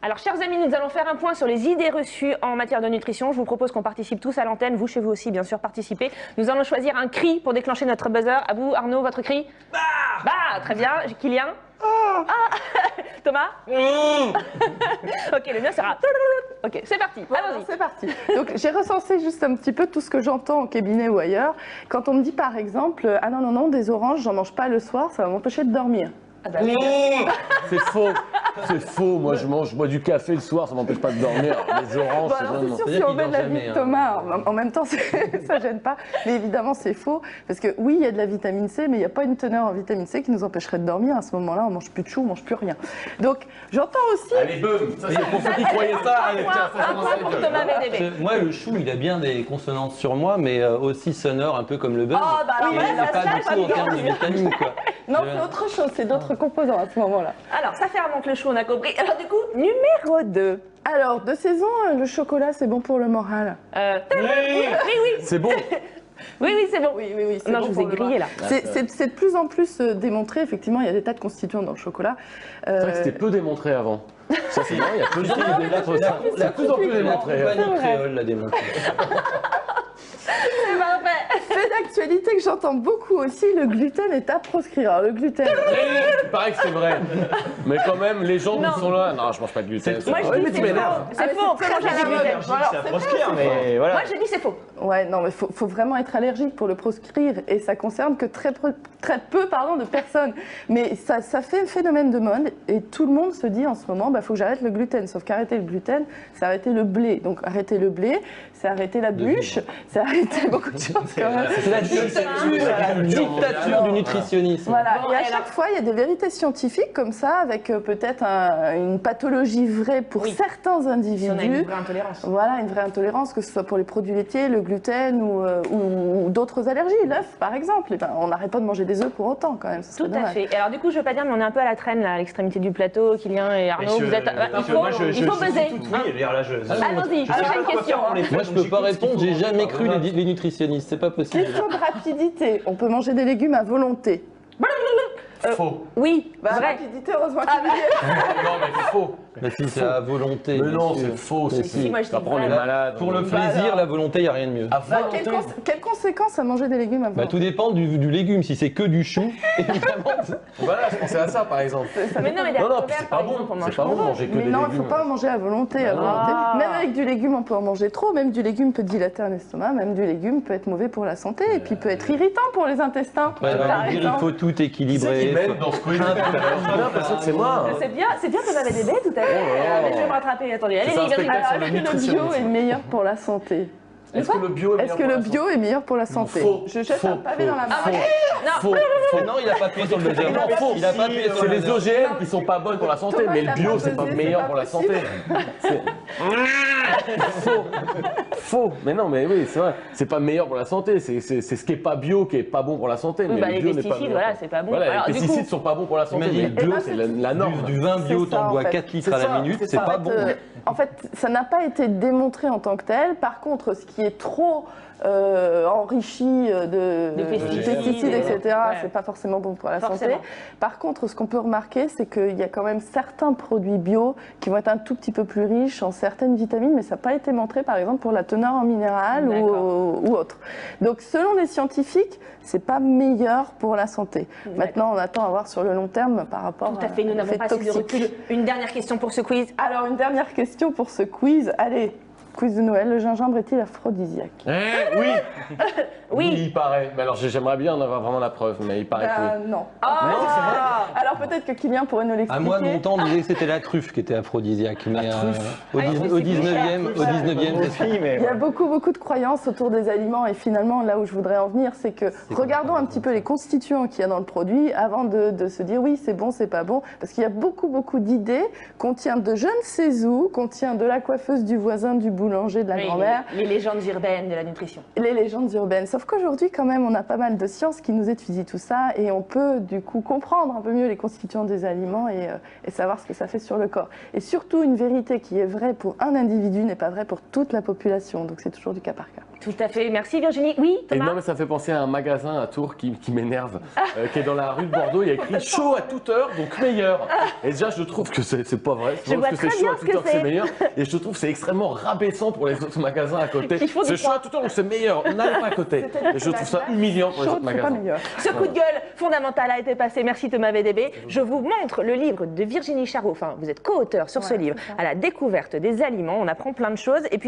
Alors, chers amis, nous allons faire un point sur les idées reçues en matière de nutrition. Je vous propose qu'on participe tous à l'antenne. Vous, chez vous aussi, bien sûr, participez. Nous allons choisir un cri pour déclencher notre buzzer. À vous, Arnaud, votre cri? Bah, bah, très bien. Kylian? Ah. Thomas? Ok, le mien sera... Ok, c'est parti. Allons-y. C'est parti. Donc, j'ai recensé juste un petit peu tout ce que j'entends au cabinet ou ailleurs. Quand on me dit, par exemple, ah non, non, non, des oranges, j'en mange pas le soir, ça va m'empêcher de dormir. Ah bah, oui. C'est faux, c'est faux. Moi, je bois du café le soir, ça m'empêche pas de dormir. Les oranges, bon, alors, c'est sûr, si on met de la vie de Thomas, en même temps, ça gêne pas. Mais évidemment, c'est faux. Parce que oui, il y a de la vitamine C, mais il n'y a pas une teneur en vitamine C qui nous empêcherait de dormir. À ce moment-là, on mange plus de chou, on mange plus rien. Donc, j'entends aussi... Allez, boum. Pour ceux qui croyaient ça, allez, tiens, ça commence à pour Thomas VDB. Moi, le chou, il a bien des consonances sur moi, mais aussi sonore, un peu comme le buzz. Oh, bah alors, il ouais, n'est pas du tout en termes de vitamines, quoi. Non, c'est autre chose, c'est d'autres composants à ce moment-là. Alors, ça fermente le chou, on a compris. Alors, du coup, numéro 2. Alors, de saison, le chocolat, c'est bon pour le moral. Oui. C'est bon. Oui, c'est bon. Oui, c'est Non, bon je vous pour ai le grillé, là. moral. C'est de plus en plus démontré, effectivement, il y a des tas de constituants dans le chocolat. C'est vrai que c'était peu démontré avant. Ça, c'est vrai, il y a peu de gens qui démontrent ça. C'est de plus en plus démontré. La compagnie créole l'a démontré. C'est parfait. Fait d'actualité que j'entends beaucoup aussi, le gluten est à proscrire. Alors, le gluten... Il paraît que c'est vrai. Mais quand même, les gens qui sont là, non, je mange pas de gluten. Moi, je dis c'est faux. C'est faux, on peut manger du gluten. Ça proscrire, mais voilà. Moi, je dis c'est faux. Ouais, non, mais faut vraiment être allergique pour le proscrire. Et ça concerne que très peu de personnes. Mais ça fait un phénomène de mode. Et tout le monde se dit en ce moment, faut que j'arrête le gluten. Sauf qu'arrêter le gluten, c'est arrêter le blé. Donc, arrêter le blé, c'est arrêter la bûche, c'est arrêter beaucoup de choses quand même. C'est la dictature du nutritionnisme. Voilà, et à chaque fois, il y a des vérités scientifiques comme ça, avec peut-être une pathologie vraie pour certains individus. Si on a une vraie intolérance. Voilà, une vraie intolérance, que ce soit pour les produits laitiers, le gluten ou d'autres allergies, l'œuf par exemple. Et ben, on n'arrête pas de manger des œufs pour autant quand même. Tout à fait. Et alors du coup, je veux pas dire, mais on est un peu à la traîne là, à l'extrémité du plateau, Kylian et Arnaud. Vous êtes... il faut buzzer. Allons-y, prochaine question. Moi, je peux pas répondre, j'ai jamais cru les nutritionnistes, c'est pas possible. Question de rapidité, on peut manger des légumes à volonté. Faux. Oui, vrai. Rapidité, heureusement qu'il y est. Non, mais faux. Mais si, c'est à volonté. Mais non, c'est faux. Si, moi, je dis Après, on est vrai. malade. Pour le plaisir, la volonté, il n'y a rien de mieux. À volonté. Quelles conséquences à manger des légumes à volonté? Tout dépend du légume. Si c'est que du chou, évidemment. Voilà, je pensais à ça par exemple. Mais non, mais des Non, haricots verts, c'est par pas bon. exemple, on mange C'est pas bon de manger que Mais des non, il ne légumes. faut pas en manger à volonté, à volonté. Même avec du légume, on peut en manger trop. Même du légume peut dilater un estomac. Même du légume peut être mauvais pour la santé. Et puis peut être irritant pour les intestins. Il faut tout équilibrer. Même dans ce quiz, j'ai l'impression que c'est moi. C'est bien qu'on avait des bêtes tout à l'heure. Mais je vais me rattraper, attendez. Allez, C'est un les spectacle gars, sur le Est-ce que le bio nutritionnisme. est meilleur pour la santé? Est-ce que le bio est meilleur pour la santé? Faux. Je jette un pavé dans la main. Faux. Non, il n'a pas appuyé sur le buzzer. Non, faux. Il a pas appuyé sur C'est le les buzzer. OGM qui sont pas bonnes pour la santé, Thomas, mais il le a bio, pas c'est pas pesé, meilleur c'est pour pas la santé. Faux. Faux. Mais non, mais oui, c'est vrai. C'est pas meilleur pour la santé. C'est ce qui est pas bio qui est pas bon pour la santé. Oui, Mais les le bio n'est pas pesticides, meilleur. voilà, c'est pas bon. Voilà, Alors, les du pesticides coup- sont pas bons pour la santé, Imagine. mais le bio, c'est la norme. Du vin bio, C'est ça, t'en en bois fait. 4 litres à C'est la ça, minute, c'est c'est ça. pas bon. En fait, ça n'a pas été démontré en tant que tel. Par contre, ce qui est trop enrichi de pesticides, etc., ouais. c'est pas forcément bon pour la Forcément. santé. Par contre, ce qu'on peut remarquer, c'est qu'il y a quand même certains produits bio qui vont être un tout petit peu plus riches en certaines vitamines, mais ça n'a pas été montré, par exemple, pour la teneur en minéral ou autre. Donc, selon les scientifiques, c'est pas meilleur pour la santé. Maintenant, on attend à voir sur le long terme par rapport Tout à fait, nous n'avons pas assez de recul. Une dernière question pour ce quiz. Alors, une dernière question pour ce quiz. Allez, quiz de Noël. Le gingembre est-il aphrodisiaque? Oui. Oui. Il paraît. Mais alors, j'aimerais bien en avoir vraiment la preuve, mais il paraît que oui. Non. Non, c'est vrai. Alors, peut-être que Kylian pourrait nous À l'expliquer. moi, de mon temps, on disait que c'était la truffe qui était aphrodisiaque. Mais au Ah, c'est 19e, Il y a beaucoup de croyances autour des aliments et finalement là où je voudrais en venir, c'est que regardons un petit peu les constituants qu'il y a dans le produit avant de se dire oui c'est bon, c'est pas bon, parce qu'il y a beaucoup d'idées qu'on tient de je ne sais où, qu'on tient de la coiffeuse du voisin, du boulanger, de la Oui, grand-mère. les légendes urbaines de la nutrition. Les légendes urbaines. Sauf qu'aujourd'hui, quand même, on a pas mal de sciences qui nous étudient tout ça et on peut, du coup, comprendre un peu mieux les constituants des aliments et savoir ce que ça fait sur le corps. Et surtout, une vérité qui est vraie pour un individu n'est pas vraie pour toute la population. Donc, c'est toujours du cas par cas. Tout à fait. Merci Virginie. Oui, Et Thomas. non, mais ça me fait penser à un magasin à Tours qui m'énerve, qui est dans la rue de Bordeaux. Il y a écrit chaud à toute heure, donc meilleur. Et déjà, je trouve que c'est pas vrai. Je vois que c'est très chaud bien à ce toute que heure que c'est. c'est meilleur. Et je trouve que c'est extrêmement rabaissant pour les autres magasins à côté. Qui font du C'est chaud froid. à toute heure, donc c'est meilleur. N'allez pas à côté. Et je trouve ça humiliant pour les Chaud, autres c'est pas magasins. meilleur. Ce coup de gueule fondamental a été passé. Merci Thomas VDB. Je vous montre le livre de Virginie Charot. Enfin, vous êtes co-auteur sur ce livre, à la découverte des aliments. On apprend plein de choses. Et puis